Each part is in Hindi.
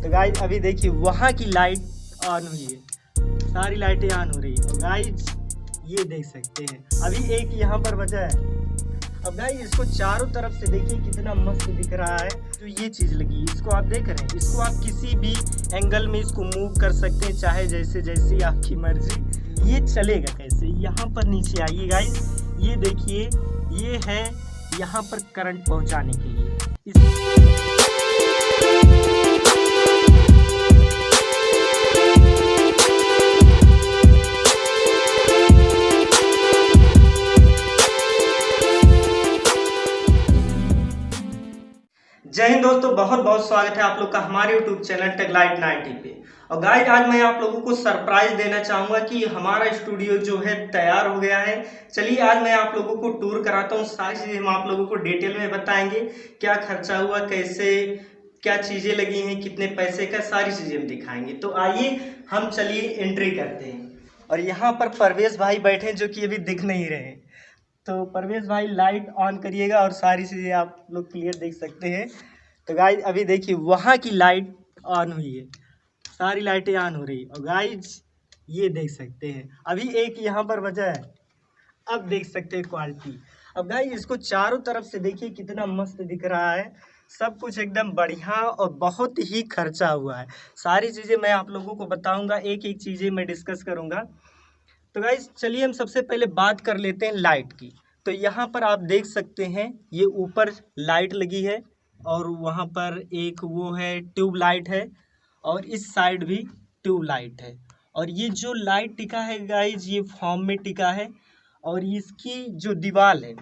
तो गाइज अभी देखिए वहाँ की लाइट ऑन हुई है, सारी लाइटें ऑन हो रही है। और गाइज ये देख सकते हैं अभी एक यहाँ पर बचा है। अब गाइज इसको चारों तरफ से देखिए कितना मस्त दिख रहा है। जो ये चीज़ लगी इसको आप देख रहे हैं, इसको आप किसी भी एंगल में इसको मूव कर सकते हैं, चाहे जैसे जैसी आपकी मर्जी। ये चलेगा कैसे, यहाँ पर नीचे आइए गाइज, ये देखिए ये है यहाँ पर करंट पहुँचाने के लिए। जय हिंद दोस्तों, बहुत बहुत स्वागत है आप लोग का हमारे YouTube चैनल टेकलाइट 90 पे। और गाइस आज मैं आप लोगों को सरप्राइज देना चाहूँगा कि हमारा स्टूडियो जो है तैयार हो गया है। चलिए आज मैं आप लोगों को टूर कराता हूँ, सारी चीज़ें हम आप लोगों को डिटेल में बताएंगे। क्या खर्चा हुआ, कैसे क्या चीज़ें लगी हैं, कितने पैसे का, सारी चीज़ें हम दिखाएंगे। तो आइए हम चलिए एंट्री करते हैं। और यहाँ पर परवेश भाई बैठे जो कि अभी दिख नहीं रहे, तो परवेश भाई लाइट ऑन करिएगा और सारी चीज़ें आप लोग क्लियर देख सकते हैं। तो गाइज अभी देखिए वहाँ की लाइट ऑन हुई है, सारी लाइटें ऑन हो रही है। और गाइज ये देख सकते हैं अभी एक यहाँ पर बचा है, अब देख सकते हैं क्वालिटी। अब गाइज इसको चारों तरफ से देखिए कितना मस्त दिख रहा है, सब कुछ एकदम बढ़िया और बहुत ही खर्चा हुआ है। सारी चीज़ें मैं आप लोगों को बताऊँगा, एक एक चीज़ें मैं डिस्कस करूँगा। तो गाइज चलिए हम सबसे पहले बात कर लेते हैं लाइट की। तो यहाँ पर आप देख सकते हैं ये ऊपर लाइट लगी है और वहाँ पर एक वो है ट्यूब लाइट है और इस साइड भी ट्यूब लाइट है। और ये जो लाइट टिका है गाइज ये फॉर्म में टिका है। और इसकी जो दीवार है,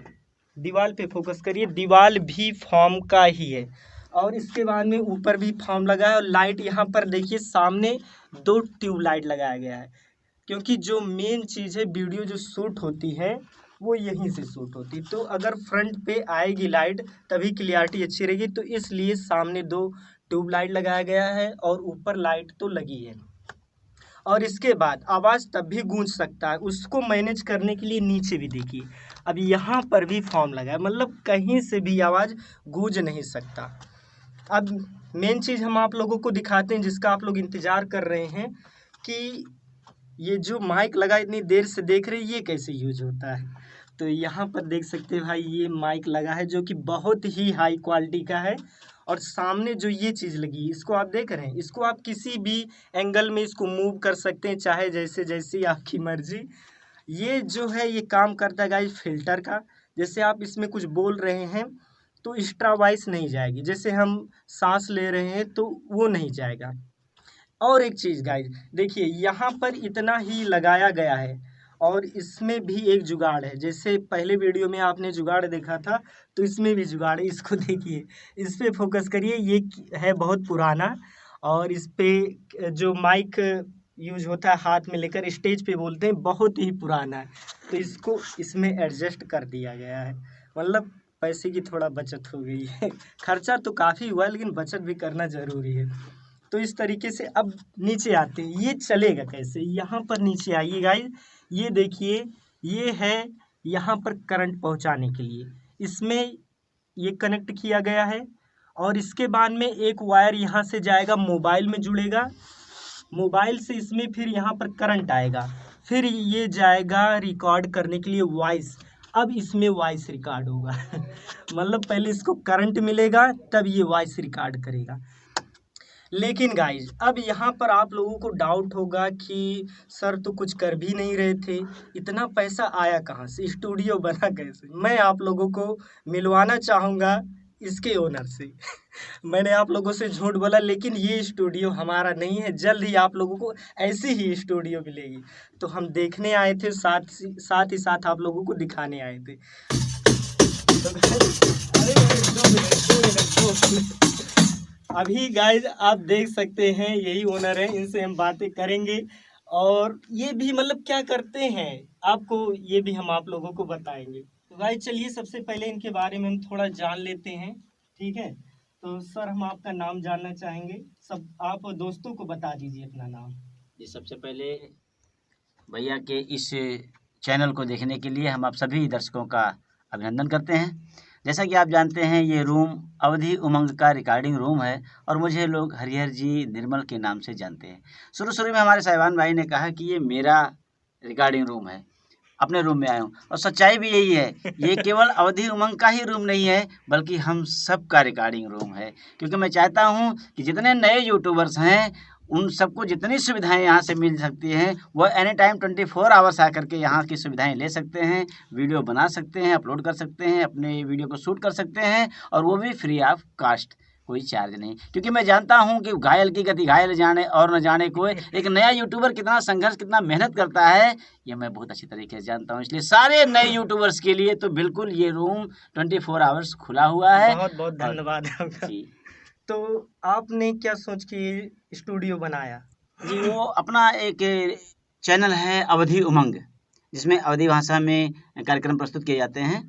दीवार पे फोकस करिए, दीवार भी फॉर्म का ही है। और इसके बाद में ऊपर भी फॉर्म लगा है और लाइट यहाँ पर देखिए सामने 2 ट्यूब लाइट लगाया गया है, क्योंकि जो मेन चीज़ है वीडियो जो शूट होती है वो यहीं से शूट होती है। तो अगर फ्रंट पे आएगी लाइट तभी क्लियरिटी अच्छी रहेगी, तो इसलिए सामने 2 ट्यूब लाइट लगाया गया है और ऊपर लाइट तो लगी है। और इसके बाद आवाज़ तब भी गूंज सकता है, उसको मैनेज करने के लिए नीचे भी देखिए अब यहाँ पर भी फॉर्म लगा है, मतलब कहीं से भी आवाज़ गूंज नहीं सकता। अब मेन चीज़ हम आप लोगों को दिखाते हैं जिसका आप लोग इंतज़ार कर रहे हैं कि ये जो माइक लगा इतनी देर से देख रहे हैं ये कैसे यूज होता है। तो यहाँ पर देख सकते हैं भाई ये माइक लगा है जो कि बहुत ही हाई क्वालिटी का है। और सामने जो ये चीज़ लगी इसको आप देख रहे हैं, इसको आप किसी भी एंगल में इसको मूव कर सकते हैं, चाहे जैसे जैसी आपकी मर्जी। ये जो है ये काम करता है गाइस फिल्टर का। जैसे आप इसमें कुछ बोल रहे हैं तो एक्स्ट्रा वॉइस नहीं जाएगी, जैसे हम सांस ले रहे हैं तो वो नहीं जाएगा। और एक चीज़ गाइज देखिए यहाँ पर इतना ही लगाया गया है और इसमें भी एक जुगाड़ है। जैसे पहले वीडियो में आपने जुगाड़ देखा था तो इसमें भी जुगाड़ है, इसको देखिए, इस पे फोकस करिए। ये है बहुत पुराना और इस पे जो माइक यूज होता है हाथ में लेकर स्टेज पे बोलते हैं, बहुत ही पुराना है। तो इसको इसमें एडजस्ट कर दिया गया है, मतलब पैसे की थोड़ा बचत हो गई है। खर्चा तो काफ़ी हुआ लेकिन बचत भी करना ज़रूरी है। तो इस तरीके से अब नीचे आते हैं, ये चलेगा कैसे, यहाँ पर नीचे आइए गाइज, ये देखिए ये है यहाँ पर करंट पहुँचाने के लिए, इसमें ये कनेक्ट किया गया है। और इसके बाद में एक वायर यहाँ से जाएगा, मोबाइल में जुड़ेगा, मोबाइल से इसमें फिर यहाँ पर करंट आएगा, फिर ये जाएगा रिकॉर्ड करने के लिए वॉइस। अब इसमें वॉइस रिकॉर्ड होगा मतलब पहले इसको करंट मिलेगा तब ये वॉइस रिकॉर्ड करेगा। लेकिन गाइज अब यहाँ पर आप लोगों को डाउट होगा कि सर तो कुछ कर भी नहीं रहे थे, इतना पैसा आया कहाँ से, स्टूडियो बना कैसे। मैं आप लोगों को मिलवाना चाहूँगा इसके ओनर से मैंने आप लोगों से झूठ बोला, लेकिन ये स्टूडियो हमारा नहीं है, जल्द ही आप लोगों को ऐसी ही स्टूडियो मिलेगी। तो हम देखने आए थे, साथ ही साथ आप लोगों को दिखाने आए थे। तो अभी गाइज आप देख सकते हैं यही ओनर है, इनसे हम बातें करेंगे और ये भी मतलब क्या करते हैं आपको ये भी हम आप लोगों को बताएंगे। तो गाइज चलिए सबसे पहले इनके बारे में हम थोड़ा जान लेते हैं, ठीक है। तो सर हम आपका नाम जानना चाहेंगे, सब आप दोस्तों को बता दीजिए अपना नाम। जी, सबसे पहले भैया के इस चैनल को देखने के लिए हम आप सभी दर्शकों का अभिनंदन करते हैं। जैसा कि आप जानते हैं ये रूम अवधि उमंग का रिकॉर्डिंग रूम है और मुझे लोग हरिहर जी निर्मल के नाम से जानते हैं। शुरू में हमारे साहिबान भाई ने कहा कि ये मेरा रिकॉर्डिंग रूम है, अपने रूम में आया हूँ, और सच्चाई भी यही है। ये केवल अवधि उमंग का ही रूम नहीं है बल्कि हम सब का रिकॉर्डिंग रूम है, क्योंकि मैं चाहता हूँ कि जितने नए यूट्यूबर्स हैं उन सबको जितनी सुविधाएं यहाँ से मिल सकती हैं वो एनी टाइम 24 आवर्स आकर के यहाँ की सुविधाएं ले सकते हैं, वीडियो बना सकते हैं, अपलोड कर सकते हैं, अपने वीडियो को शूट कर सकते हैं, और वो भी फ्री ऑफ कास्ट, कोई चार्ज नहीं। क्योंकि मैं जानता हूं कि घायल की गति घायल जाने और न जाने कोई, एक नया यूट्यूबर कितना संघर्ष कितना मेहनत करता है ये मैं बहुत अच्छी तरीके से जानता हूं। इसलिए सारे नए यूट्यूबर्स के लिए तो बिल्कुल ये रूम 24 आवर्स खुला हुआ है। बहुत बहुत धन्यवाद आपका। तो आपने क्या सोच के स्टूडियो बनाया? जी, वो अपना एक चैनल है अवधि उमंग, जिसमें अवधि भाषा में कार्यक्रम प्रस्तुत किए जाते हैं।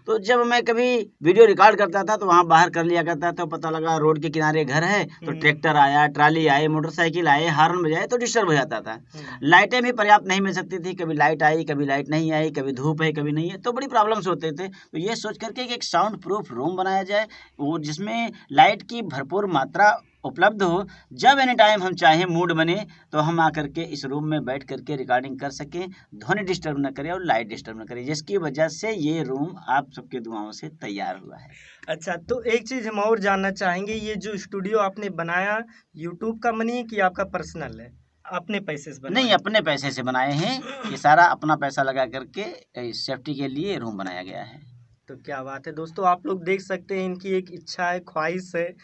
तो जब मैं कभी वीडियो रिकॉर्ड करता था तो वहाँ बाहर कर लिया करता था, तो पता लगा रोड के किनारे घर है तो ट्रैक्टर आया, ट्राली आए, मोटरसाइकिल आए, हार्न बजाए तो डिस्टर्ब हो जाता था। लाइटें भी पर्याप्त नहीं मिल सकती थी, कभी लाइट आई, कभी लाइट नहीं आई, कभी धूप है, कभी नहीं है, तो बड़ी प्रॉब्लम्स होते थे। तो ये सोच करके कि एक साउंड प्रूफ रूम बनाया जाए, वो जिसमें लाइट की भरपूर मात्रा उपलब्ध हो, जब एनी टाइम हम चाहें मूड बने तो हम आकर के इस रूम में बैठ करके रिकॉर्डिंग कर सकें, ध्वनि डिस्टर्ब न करे और लाइट डिस्टर्ब न करे, जिसकी वजह से ये रूम आप सबके दुआओं से तैयार हुआ है। अच्छा, तो एक चीज़ हम और जानना चाहेंगे, ये जो स्टूडियो आपने बनाया यूट्यूब का मनी है कि आपका पर्सनल है, अपने पैसे से बनाया? नहीं, अपने पैसे से बनाए हैं, ये सारा अपना पैसा लगा करके सेफ्टी के लिए रूम बनाया गया है। तो क्या बात है दोस्तों, आप लोग देख सकते हैं इनकी एक इच्छा है, ख्वाहिश है,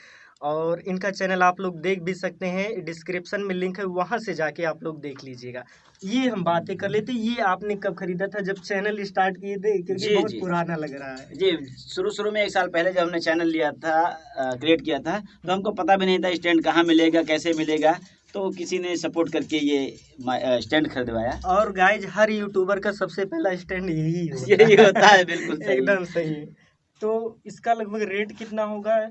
और इनका चैनल आप लोग देख भी सकते हैं, डिस्क्रिप्शन में लिंक है, वहां से जाके आप लोग देख लीजिएगा। ये हम बातें कर लेते, ये आपने कब खरीदा था? जब चैनल स्टार्ट किए थे? क्योंकि बहुत पुराना लग रहा है। जी, शुरू में 1 साल पहले जब हमने चैनल लिया था, क्रिएट किया था, तो हमको पता भी नहीं था स्टैंड कहाँ मिलेगा, कैसे मिलेगा, तो किसी ने सपोर्ट करके ये स्टैंड खरीदवाया। और गाइज, हर यूट्यूबर का सबसे पहला स्टैंड यही होता है। बिल्कुल सही। एकदम सही। तो इसका लगभग रेट कितना होगा?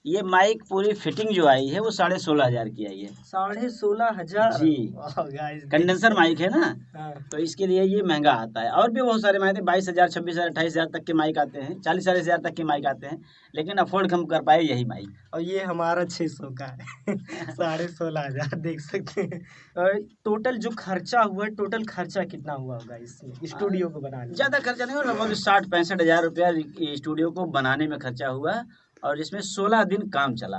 ये माइक पूरी फिटिंग जो आई है वो 16,500 की आई है। 16,500? जी, गाइस कंडेंसर माइक है ना, हाँ। तो इसके लिए ये महंगा आता है। और भी बहुत सारे माइक 22,000, 26,000, 28,000 तक के माइक आते हैं, 40,000 तक के माइक आते हैं, लेकिन अफोर्ड हम कर पाए यही माइक। और ये हमारा 600 का है। 16,500 देख सकते हैं। और टोटल जो खर्चा हुआ, टोटल खर्चा कितना हुआ होगा इसमें, स्टूडियो को बनाने में? ज़्यादा खर्चा नहीं हुआ, लगभग 60-65 हज़ार रुपया स्टूडियो को बनाने में खर्चा हुआ, और इसमें 16 दिन काम चला।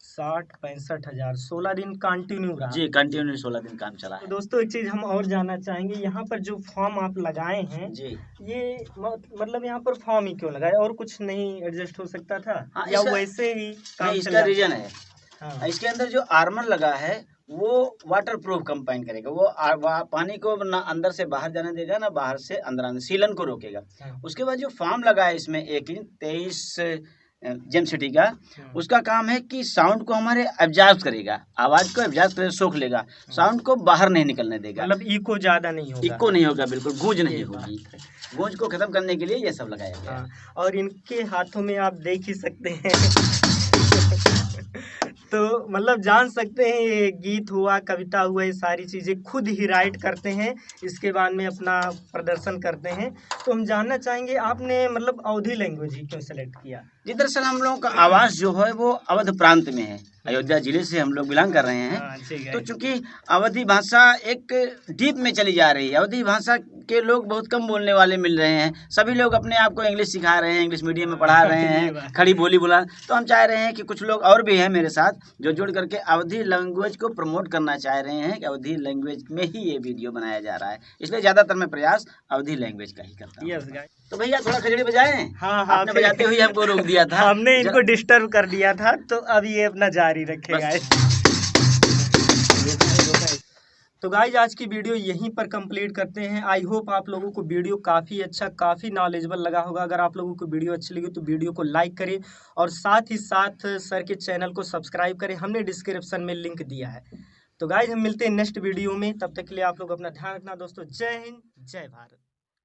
60-65 हज़ार, 16 दिन कंटिन्यू रहा? जी, कंटिन्यू 16 दिन काम चला है। तो दोस्तों एक चीज़ हम और जानना चाहेंगे, यहाँ पर जो फॉर्म आप लगाए हैं जी, ये मतलब यहाँ पर फॉर्म ही क्यों लगाए, और कुछ नहीं एडजस्ट हो सकता था? हाँ, या वैसे ही काम नहीं, चल इसका रहा? रीजन है। हाँ। इसके अंदर जो आर्मर लगा है वो वाटर प्रूफ कंपाइन करेगा, वो पानी को ना अंदर से बाहर जाने देगा ना बाहर से अंदर आने, सीलन को रोकेगा। हाँ। उसके बाद जो फॉर्म लगा है इसमें 1 इंच 23 जेमसिटी का, उसका काम है कि साउंड को हमारे एब्जॉर्ब करेगा, आवाज को एब्जॉर्ब कर सोख लेगा, साउंड को बाहर नहीं निकलने देगा, मतलब इको ज्यादा नहीं होगा? इको नहीं होगा, बिल्कुल गूंज नहीं होगी। गूंज को खत्म करने के लिए ये सब लगाया गया। हाँ, और इनके हाथों में आप देख ही सकते हैं। तो मतलब जान सकते हैं ये गीत हुआ, कविता हुआ, ये सारी चीज़ें खुद ही राइट करते हैं, इसके बाद में अपना प्रदर्शन करते हैं। तो हम जानना चाहेंगे आपने मतलब अवधी लैंग्वेज ही क्यों सेलेक्ट किया? जी, दरअसल हम लोगों का आवास जो है वो अवध प्रांत में है, अयोध्या जिले से हम लोग बिलोंग कर रहे हैं। तो चूंकि अवधी भाषा एक डीप में चली जा रही है, अवधी भाषा के लोग बहुत कम बोलने वाले मिल रहे हैं, सभी लोग अपने आप को इंग्लिश सिखा रहे हैं, इंग्लिश मीडियम में पढ़ा रहे हैं, खड़ी बोली बोला। तो हम चाह रहे हैं कि कुछ लोग और भी हैं मेरे साथ जो जुड़ करके अवधी लैंग्वेज को प्रमोट करना चाह रहे हैं कि अवधी लैंग्वेज में ही ये वीडियो बनाया जा रहा है, इसलिए ज़्यादातर मैं प्रयास अवधी लैंग्वेज का ही करता हूँ। तो भैया थोड़ा खजड़ी बजाएं। हाँ, आपने बजाते हुए हमको रोक दिया था। हमने इनको डिस्टर्ब कर दिया था, तो अब ये अपना जारी रखेगा। तो गाइज आज की वीडियो यहीं पर कंप्लीट करते हैं। आई होप आप लोगों को वीडियो काफ़ी अच्छा, काफ़ी नॉलेजेबल लगा होगा। अगर आप लोगों को वीडियो अच्छी लगी तो वीडियो को लाइक करें और साथ ही साथ सर के चैनल को सब्सक्राइब करें, हमने डिस्क्रिप्शन में लिंक दिया है। तो गाइज हम मिलते हैं नेक्स्ट वीडियो में, तब तक के लिए आप लोग अपना ध्यान रखना दोस्तों। जय हिंद, जय भारत।